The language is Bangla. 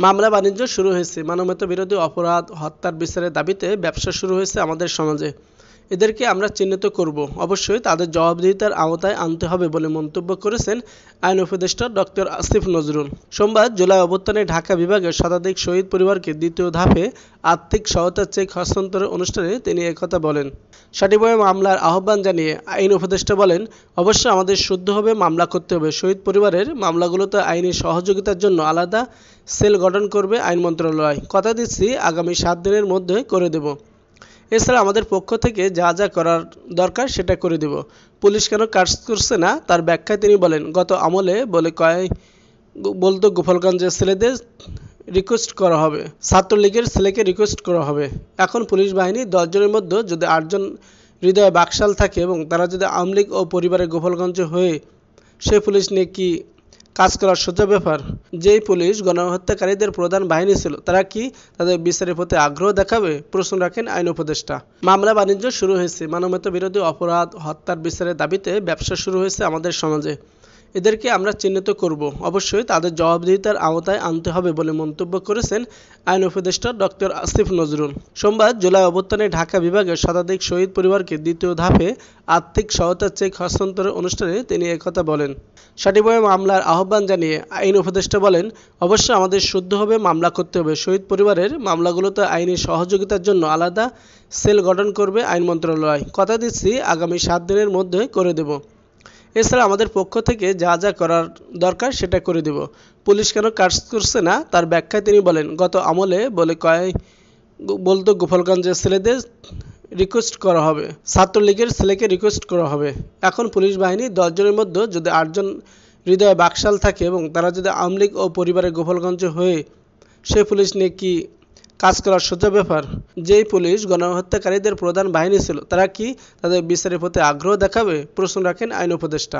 মামলা বাণিজ্য শুরু হয়েছে। মানবতা বিরোধী অপরাধ, হত্যার বিচারের দাবিতে ব্যবসা শুরু হয়েছে আমাদের সমাজে। এদেরকে আমরা চিহ্নিত করব, অবশ্যই তাদের জবাবদিহিতার আওতায় আনতে হবে বলে মন্তব্য করেছেন আইন উপদেষ্টা ডক্টর আসিফ নজরুল। সোমবার জুলাই অভ্যুত্থানে ঢাকা বিভাগের শতাধিক শহীদ পরিবারকে দ্বিতীয় ধাপে আর্থিক সহায়তার চেক হস্তান্তরের অনুষ্ঠানে তিনি একথা বলেন। সঠিকভাবে মামলার আহ্বান জানিয়ে আইন উপদেষ্টা বলেন, অবশ্যই আমাদের শুদ্ধভাবে মামলা করতে হবে। শহীদ পরিবারের মামলাগুলোতে আইনি সহযোগিতার জন্য আলাদা সেল গঠন করবে আইন মন্ত্রণালয়। কথা দিচ্ছি, আগামী 7 দিনের মধ্যে করে দেব। এছাড়া আমাদের পক্ষ থেকে যা যা করার দরকার সেটা করে দেব। পুলিশ কেন কাজ করছে না তার ব্যাখ্যায় তিনি বলেন, গত আমলে বলতো গোপালগঞ্জের ছেলেদের রিকোয়েস্ট করা হবে, ছাত্রলীগের ছেলেকে রিকোয়েস্ট করা হবে। এখন পুলিশ বাহিনী 10 জনের মধ্যে যদি 8 জন হৃদয়ে বাকশাল থাকে এবং তারা যদি আওয়ামী লীগ ও পরিবারের গোপালগঞ্জে হয়ে সেই পুলিশ নিয়ে কি কাজ করার সোজা ব্যাপার? যেই পুলিশ গণহত্যাকারীদের প্রধান বাহিনী ছিল, তারা কি তাদের বিচারের প্রতি আগ্রহ দেখাবে? প্রশ্ন রাখেন আইন উপদেষ্টা। মামলা বাণিজ্য শুরু হয়েছে। মানবতা বিরোধী অপরাধ, হত্যার বিচারের দাবিতে ব্যবসা শুরু হয়েছে আমাদের সমাজে। এদেরকে আমরা চিহ্নিত করব, অবশ্যই তাদের জবাবদিহিতার আওতায় আনতে হবে বলে মন্তব্য করেছেন আইন উপদেষ্টা ডক্টর আসিফ নজরুল। সোমবার জুলাই অভ্যুত্থানে ঢাকা বিভাগের শতাধিক শহীদ পরিবারকে দ্বিতীয় ধাপে আর্থিক সহায়তার চেক হস্তান্তরের অনুষ্ঠানে তিনি একথা বলেন। সঠিকভাবে মামলার আহ্বান জানিয়ে আইন উপদেষ্টা বলেন, অবশ্যই আমাদের শুদ্ধভাবে মামলা করতে হবে। শহীদ পরিবারের মামলাগুলোতে আইনি সহযোগিতার জন্য আলাদা সেল গঠন করবে আইন মন্ত্রণালয়। কথা দিচ্ছি, আগামী 7 দিনের মধ্যে করে দেব। এছাড়া আমাদের পক্ষ থেকে যা যা করার দরকার সেটা করে দেব। পুলিশ কেন কাজ করছে না তার ব্যাখ্যায় তিনি বলেন, গত আমলে বলতো গোপালগঞ্জের ছেলেদের রিকোয়েস্ট করা হবে, ছাত্রলীগের ছেলেকে রিকোয়েস্ট করা হবে। এখন পুলিশ বাহিনী 10 জনের মধ্যে যদি 8 জন হৃদয়ে বাকশাল থাকে এবং তারা যদি আওয়ামী লীগ ও পরিবারের গোপালগঞ্জে হয়ে সেই পুলিশ নিয়ে কি কাজ করার সোজা ব্যাপার? যেই পুলিশ গণহত্যাকারীদের প্রধান বাহিনী ছিল, তারা কি তাদের বিচারের প্রতি আগ্রহ দেখাবে? প্রশ্ন রাখেন আইন উপদেষ্টা।